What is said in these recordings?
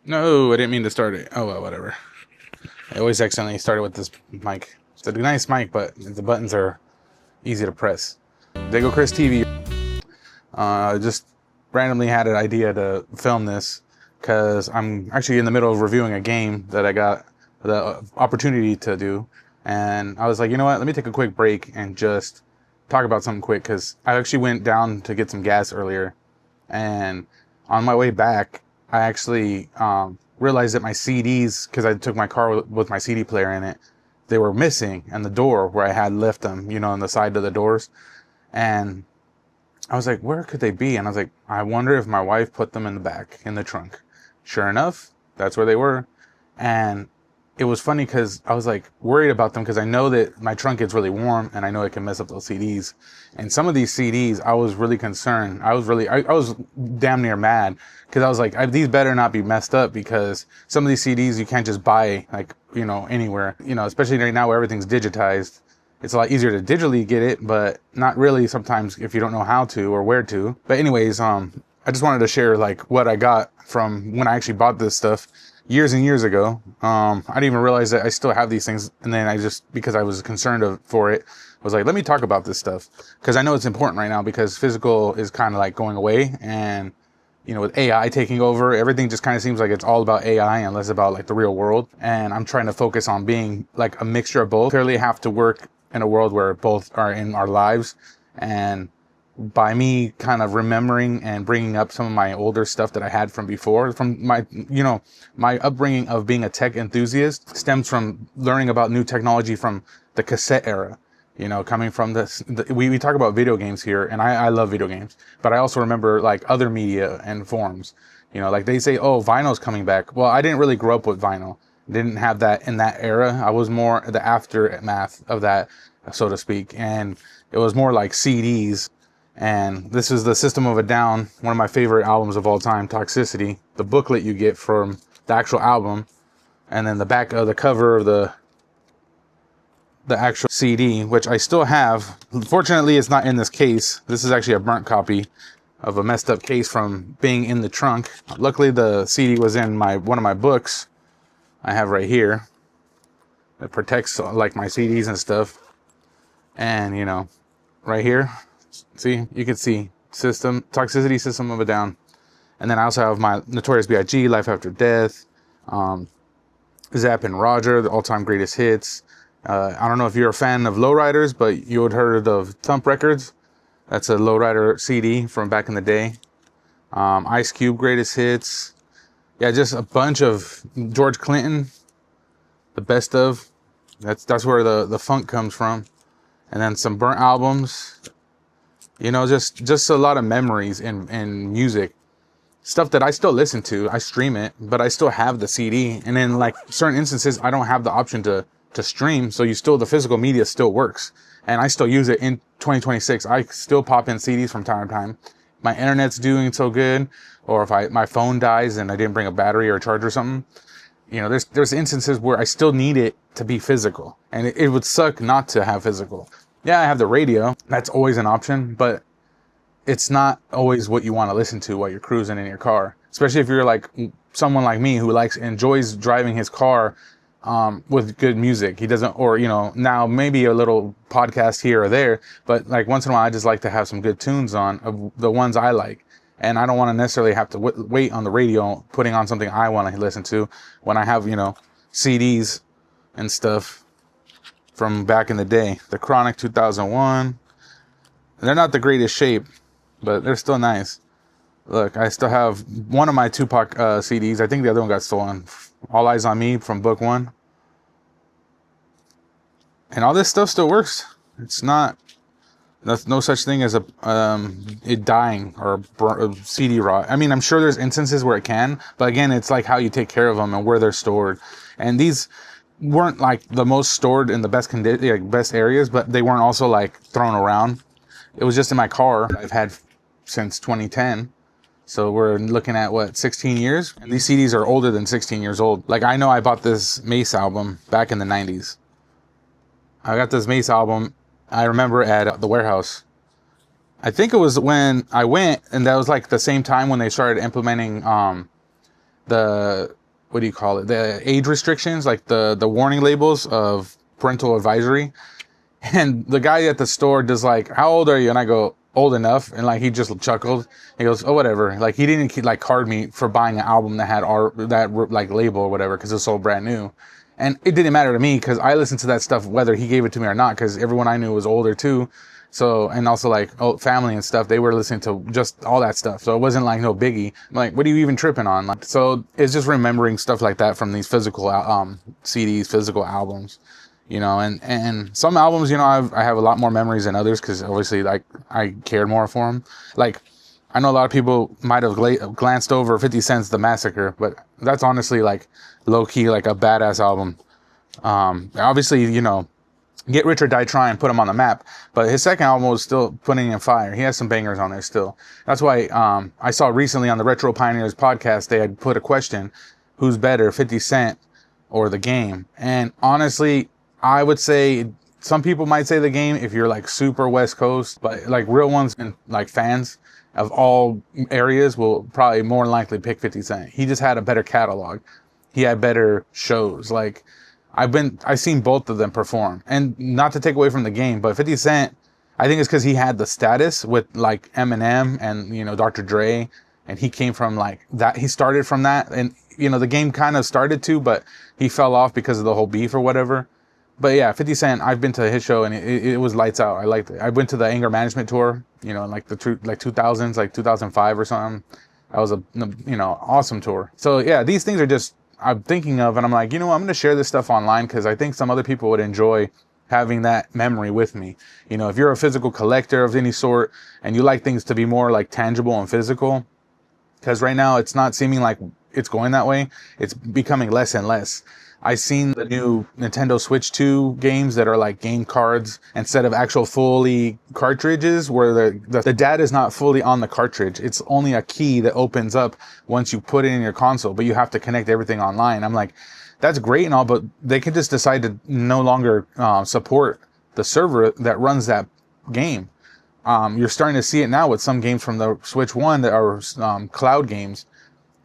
No, I didn't mean to start it. Oh, well, whatever. I always accidentally started with this mic. It's a nice mic, but the buttons are easy to press. Daygo Chris TV. Just randomly had an idea to film this because I'm actually in the middle of reviewing a game that I got the opportunity to do. And I was like, you know what? Let me take a quick break and just talk about something quick because I actually went down to get some gas earlier. And on my way back, I actually realized that my CDs, because I took my car with my CD player in it, they were missing, and the door where I had left them, on the side of the doors. And I was like, where could they be? And I was like, I wonder if my wife put them in the back, in the trunk. Sure enough, that's where they were. And it was funny because I was like worried about them because I know that my trunk gets really warm and I know it can mess up those CDs. And some of these CDs, I was really concerned. I was damn near mad because I was like, these better not be messed up, because some of these CDs you can't just buy anywhere, especially right now where everything's digitized. It's a lot easier to digitally get it, but not really sometimes if you don't know how to or where to. But anyways, I just wanted to share like what I got from when I actually bought this stuff years and years ago. I didn't even realize that I still have these things. And then I just, because I was concerned for it, was like, let me talk about this stuff. Because I know it's important right now because physical is kind of like going away. And, with AI taking over, everything just kind of seems like it's all about AI and less about like the real world. And I'm trying to focus on being like a mixture of both. Clearly have to work in a world where both are in our lives. And by me kind of remembering and bringing up some of my older stuff that I had from before, from my, my upbringing of being a tech enthusiast stems from learning about new technology from the cassette era, coming from this, we talk about video games here, and I love video games, but I also remember like other media and forms, like they say, oh, vinyl's coming back. Well, I didn't really grow up with vinyl. Didn't have that in that era. I was more the aftermath of that, so to speak. And it was more like CDs. And this is the System of a Down, one of my favorite albums of all time, Toxicity. The booklet you get from the actual album, and then the back of the cover of the actual CD, which I still have. Fortunately, it's not in this case. This is actually a burnt copy of a messed up case from being in the trunk. Luckily, the CD was in one of my books I have right here. It protects like my CDs and stuff. And right here, see, you can see Toxicity, System of a Down. And then I also have my Notorious B.I.G., Life After Death, Zapp and Roger, the all-time greatest hits. I don't know if you're a fan of lowriders, but you would heard of Thump Records. That's a lowrider CD from back in the day. Ice Cube, greatest hits. Yeah, just a bunch of George Clinton, the best of. That's where the funk comes from. And then some burnt albums. Just a lot of memories in music. Stuff that I still listen to. I stream it, but I still have the CD. And in like certain instances, I don't have the option to stream. So the physical media still works. And I still use it in 2026. I still pop in CDs from time to time. My internet's doing so good. Or if my phone dies and I didn't bring a battery or a charger or something. There's instances where I still need it to be physical. And it would suck not to have physical. Yeah, I have the radio. That's always an option, but it's not always what you want to listen to while you're cruising in your car. Especially if you're like someone like me who enjoys driving his car with good music. He doesn't, or now maybe a little podcast here or there, but like once in a while I just like to have some good tunes on, of the ones I like. And I don't want to necessarily have to wait on the radio putting on something I want to listen to when I have, CDs and stuff from back in the day. The Chronic 2001. They're not the greatest shape, but they're still nice. Look, I still have one of my Tupac CDs. I think the other one got stolen. All Eyes on Me from book 1. And all this stuff still works. There's no such thing as it dying or a CD rot. I mean, I'm sure there's instances where it can, but again, it's like how you take care of them and where they're stored. And these weren't like the most stored in the best condition, like best areas, but they weren't also like thrown around. It was just in my car. I've had since 2010. So we're looking at 16 years? And these CDs are older than 16 years old. Like I know I bought this Mace album back in the 90s. I got this Mace album, I remember, at the warehouse. I think it was when I went, and that was like the same time when they started implementing the, what do you call it? The age restrictions, like the warning labels of parental advisory. And the guy at the store does like, how old are you? And I go, old enough. And like, he just chuckled. He goes, oh, whatever. Like, he didn't like card me for buying an album that had that like label or whatever, because it's so brand new. And it didn't matter to me, because I listened to that stuff whether he gave it to me or not, because everyone I knew was older too. So, and also like, oh, family and stuff, they were listening to just all that stuff. So it wasn't like no biggie. I'm like, what are you even tripping on? Like, so it's just remembering stuff like that from these physical CDs, physical albums. You know, and some albums, you know, I have a lot more memories than others, because obviously, like, I cared more for them. Like, I know a lot of people might have glanced over 50 Cent's The Massacre, but that's honestly, like, low-key, like, a badass album. Obviously, you know, Get Rich or Die Trying put him on the map, but his second album was still putting in fire. He has some bangers on there still. That's why I saw recently on the Retro Pioneers podcast, they had put a question, who's better, 50 Cent or The Game? And honestly, I would say some people might say The Game if you're like super West Coast, but like real ones and like fans of all areas will probably more than likely pick 50 Cent. He just had a better catalog. He had better shows. Like, I've seen both of them perform, and not to take away from The Game, but 50 Cent, I think it's because he had the status with like Eminem and, you know, Dr. Dre, and he came from like that. He started from that, and, you know, The Game kind of started too, but he fell off because of the whole beef or whatever. But yeah, 50 Cent, I've been to his show, and it was lights out. I liked it. I went to the Anger Management tour, you know, in like the 2000s, like 2005 or something. That was a, you know, awesome tour. So yeah, these things are just, I'm thinking of, and I'm like, you know, I'm going to share this stuff online, because I think some other people would enjoy having that memory with me. You know, if you're a physical collector of any sort, and you like things to be more like tangible and physical, because right now it's not seeming like it's going that way. It's becoming less and less. I've seen the new Nintendo Switch 2 games that are like game cards instead of actual fully cartridges, where the data is not fully on the cartridge. It's only a key that opens up once you put it in your console, but you have to connect everything online. I'm like, that's great and all, but they could just decide to no longer support the server that runs that game. You're starting to see it now with some games from the Switch 1 that are cloud games.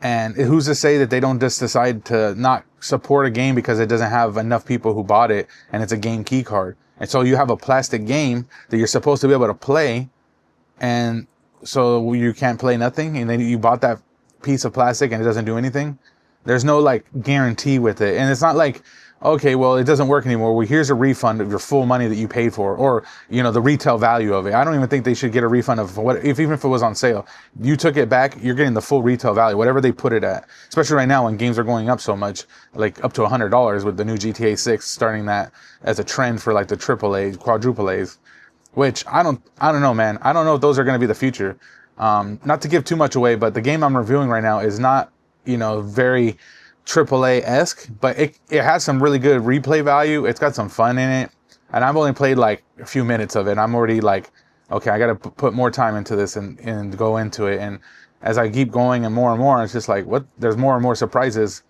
And who's to say that they don't just decide to not support a game because it doesn't have enough people who bought it and it's a game key card. And so you have a plastic game that you're supposed to be able to play, and so you can't play nothing, and then you bought that piece of plastic and it doesn't do anything. There's no like guarantee with it. And it's not like, okay, well, it doesn't work anymore. Well, here's a refund of your full money that you paid for, or, you know, the retail value of it. I don't even think they should get a refund of what, even if it was on sale. You took it back, you're getting the full retail value, whatever they put it at. Especially right now when games are going up so much, like up to $100 with the new GTA 6 starting that as a trend for like the AAA, quadruple A's, which I don't know, man. I don't know if those are going to be the future. Not to give too much away, but the game I'm reviewing right now is not, you know, very AAA-esque, but it has some really good replay value. It's got some fun in it, and I've only played like a few minutes of it. I'm already like, okay, I gotta put more time into this and go into it. And as I keep going and more, it's just like, what? There's more and more surprises.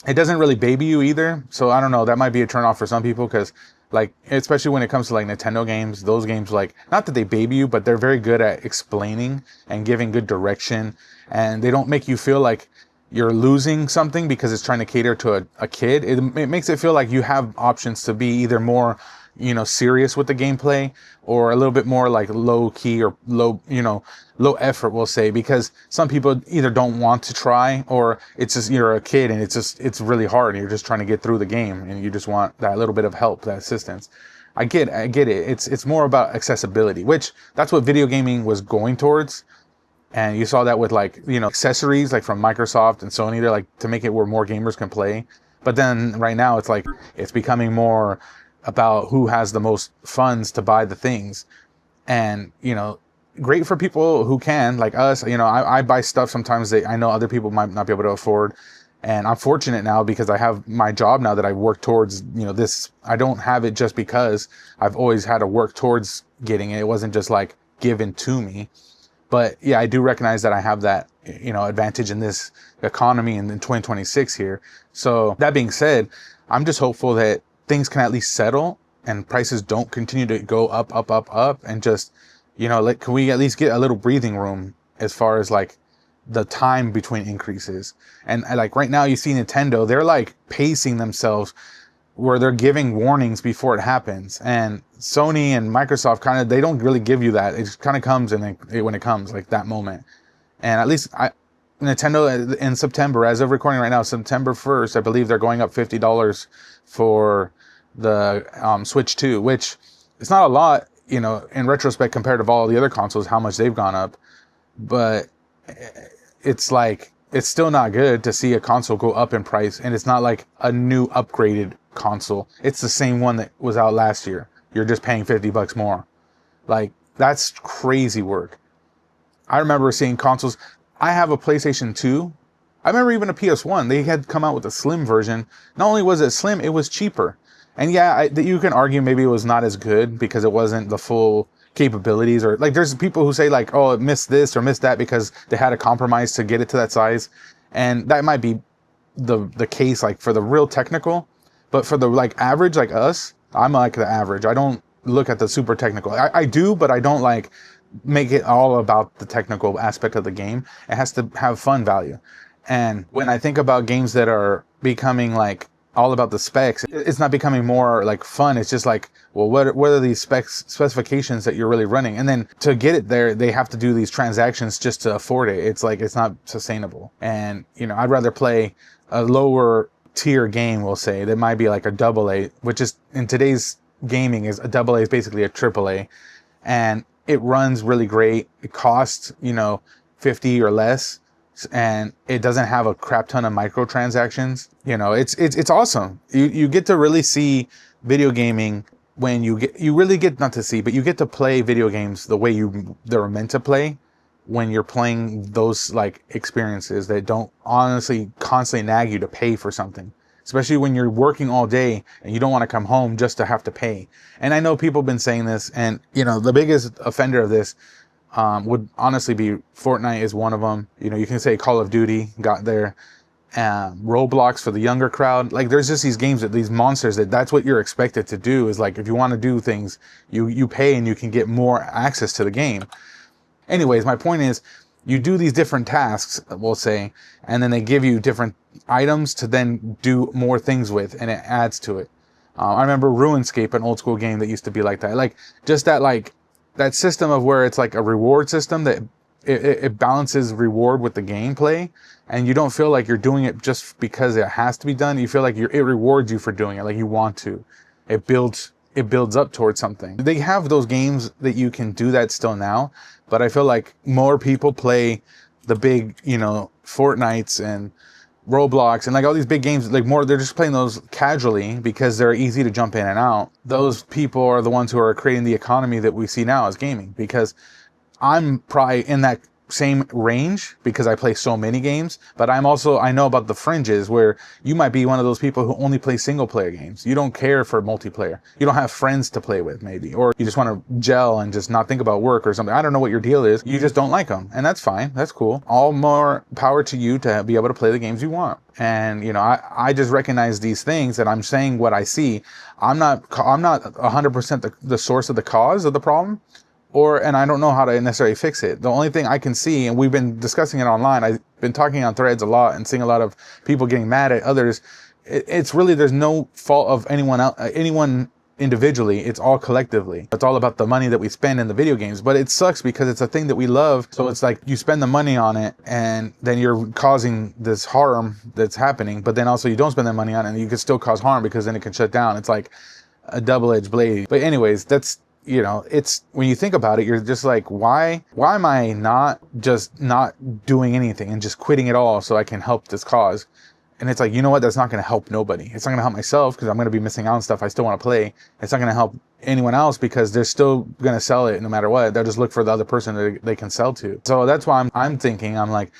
It doesn't really baby you either, so I don't know. That might be a turn off for some people, because like, especially when it comes to like Nintendo games, those games, like, not that they baby you, but they're very good at explaining and giving good direction, and they don't make you feel like you're losing something because it's trying to cater to a kid. It makes it feel like you have options to be either more, you know, serious with the gameplay, or a little bit more like low key or low, you know, low effort, we'll say, because some people either don't want to try, or it's just, you're a kid and it's really hard and you're just trying to get through the game and you just want that little bit of help, that assistance. I get it. It's more about accessibility, which that's what video gaming was going towards. And you saw that with, like, you know, accessories like from Microsoft and Sony. They're like, to make it where more gamers can play. But then right now it's like, it's becoming more about who has the most funds to buy the things. And, you know, great for people who can, like us. You know, I buy stuff sometimes that I know other people might not be able to afford. And I'm fortunate now because I have my job now that I work towards, you know, this. I don't have it just because I've always had to work towards getting it. It wasn't just like given to me. But yeah, I do recognize that I have that, you know, advantage in this economy and in 2026 here. So that being said, I'm just hopeful that things can at least settle and prices don't continue to go up, and just, you know, like, can we at least get a little breathing room as far as like the time between increases. And like right now you see Nintendo, they're like pacing themselves where they're giving warnings before it happens. And Sony and Microsoft kind of, they don't really give you that. It just kind of comes when it comes, like that moment. And at least Nintendo in September, as of recording right now, September 1st, I believe they're going up $50 for the Switch 2, which it's not a lot, you know, in retrospect compared to all the other consoles, how much they've gone up. But it's like, it's still not good to see a console go up in price, and it's not like a new upgraded console. It's the same one that was out last year. You're just paying $50 more. Like, that's crazy work. I remember seeing consoles. I have a PlayStation 2. I remember even a PS1. They had come out with a slim version. Not only was it slim, it was cheaper. And yeah, you can argue maybe it was not as good because it wasn't the full capabilities, or like there's people who say like, oh, it missed this or missed that because they had a compromise to get it to that size. And that might be the case like for the real technical, but for the like average like us, I'm like the average. I don't look at the super technical. I do, but I don't like make it all about the technical aspect of the game. It has to have fun value. And when I think about games that are becoming like all about the specs, it's not becoming more like fun. It's just like, well, what are these specifications that you're really running? And then to get it there, they have to do these transactions just to afford it. It's like, it's not sustainable. And, you know, I'd rather play a lower tier game, we'll say, that might be like a AA, which is in today's gaming is a AA is basically a AAA. And it runs really great. It costs, you know, 50 or less. And it doesn't have a crap ton of microtransactions. You know, it's awesome. You get to really see video gaming when you really get, not to see, but you get to play video games the way they're meant to play when you're playing those like experiences that don't honestly constantly nag you to pay for something. Especially when you're working all day and you don't want to come home just to have to pay. And I know people have been saying this, and you know, the biggest offender of this would honestly be Fortnite is one of them. You know, you can say Call of Duty got there. Roblox for the younger crowd. Like, there's just these games that these monsters that's what you're expected to do, is like, if you want to do things, you pay and you can get more access to the game. Anyways, my point is, you do these different tasks, we'll say, and then they give you different items to then do more things with, and it adds to it. I remember RuneScape, an old school game that used to be like that. Like, just that system of where it's like a reward system that it balances reward with the gameplay, and you don't feel like you're doing it just because it has to be done. You feel like it rewards you for doing it, like you want to. It builds up towards something. They have those games that you can do that still now, but I feel like more people play the big, you know, Fortnites and Roblox and like all these big games, like more, they're just playing those casually because they're easy to jump in and out. Those people are the ones who are creating the economy that we see now as gaming, because I'm probably in that same range because I play so many games, but I know about the fringes where you might be one of those people who only play single player games. You don't care for multiplayer. You don't have friends to play with maybe, or you just want to gel and just not think about work or something. I don't know what your deal is. You just don't like them, and that's fine. That's cool. All more power to you to be able to play the games you want. And, you know, I just recognize these things, and I'm saying what I see. I'm not 100% the source of the cause of the problem, and I don't know how to necessarily fix it. The only thing I can see, and we've been discussing it online, I've been talking on threads a lot and seeing a lot of people getting mad at others. It's really, there's no fault of anyone individually. It's all collectively. It's all about the money that we spend in the video games, but it sucks because it's a thing that we love. So it's like you spend the money on it and then you're causing this harm that's happening, but then also you don't spend the money on it and you can still cause harm because then it can shut down. It's like a double-edged blade. But anyways, that's, you know, it's, when you think about it, you're just like, why am I not doing anything and just quitting it all so I can help this cause? And it's like, you know what? That's not going to help nobody. It's not going to help myself because I'm going to be missing out on stuff I still want to play. It's not going to help anyone else because they're still going to sell it no matter what. They'll just look for the other person that they can sell to. So that's why I'm thinking, I'm like,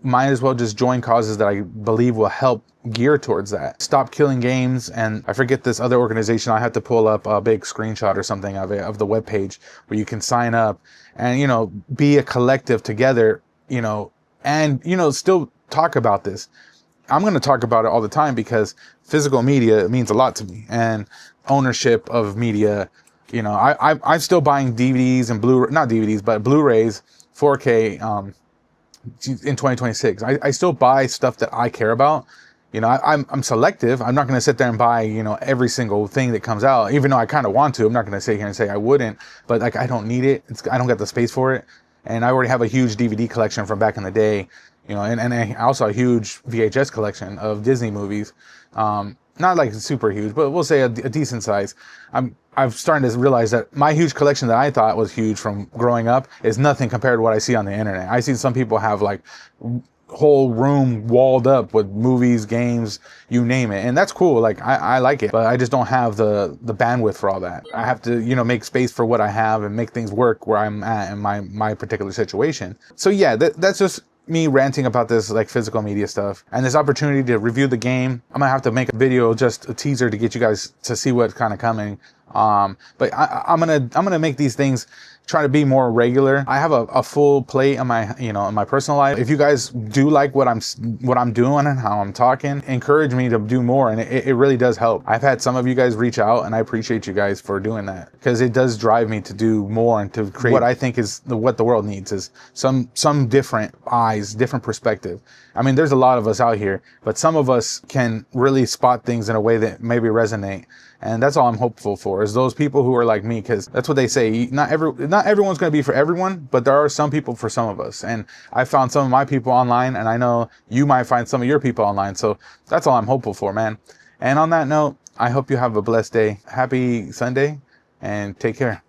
might as well just join causes that I believe will help gear towards that. Stop killing games. And I forget this other organization. I had to pull up a big screenshot or something of it, of the webpage where you can sign up and, you know, be a collective together, you know, and, you know, still talk about this. I'm going to talk about it all the time because physical media means a lot to me, and ownership of media. You know, I'm still buying DVDs and not DVDs, but Blu-rays, 4K, in 2026. I still buy stuff that I care about. You know, I'm selective. I'm not going to sit there and buy, you know, every single thing that comes out, even though I kind of want to. I'm not going to sit here and say I wouldn't, but like, I don't need it. I don't got the space for it. And I already have a huge DVD collection from back in the day, you know, and also a huge VHS collection of Disney movies. Not like super huge, but we'll say a decent size. I'm starting to realize that my huge collection that I thought was huge from growing up is nothing compared to what I see on the internet. I see some people have like whole room walled up with movies, games, you name it, and that's cool. Like I like it, but I just don't have the bandwidth for all that. I have to, you know, make space for what I have and make things work where I'm at in my particular situation. So yeah, that's just me ranting about this like physical media stuff and this opportunity to review the game. I'm gonna have to make a video, just a teaser, to get you guys to see what's kind of coming. But I'm gonna make these things try to be more regular. I have a full plate on my, you know, in my personal life. If you guys do like what I'm doing and how I'm talking, encourage me to do more, and it really does help. I've had some of you guys reach out, and I appreciate you guys for doing that, because it does drive me to do more and to create what I think is what the world needs, is some different eyes, different perspective. I mean, there's a lot of us out here, but some of us can really spot things in a way that maybe resonate. And that's all I'm hopeful for, is those people who are like me, because that's what they say. Not everyone's going to be for everyone, but there are some people for some of us. And I found some of my people online, and I know you might find some of your people online. So that's all I'm hopeful for, man. And on that note, I hope you have a blessed day. Happy Sunday, and take care.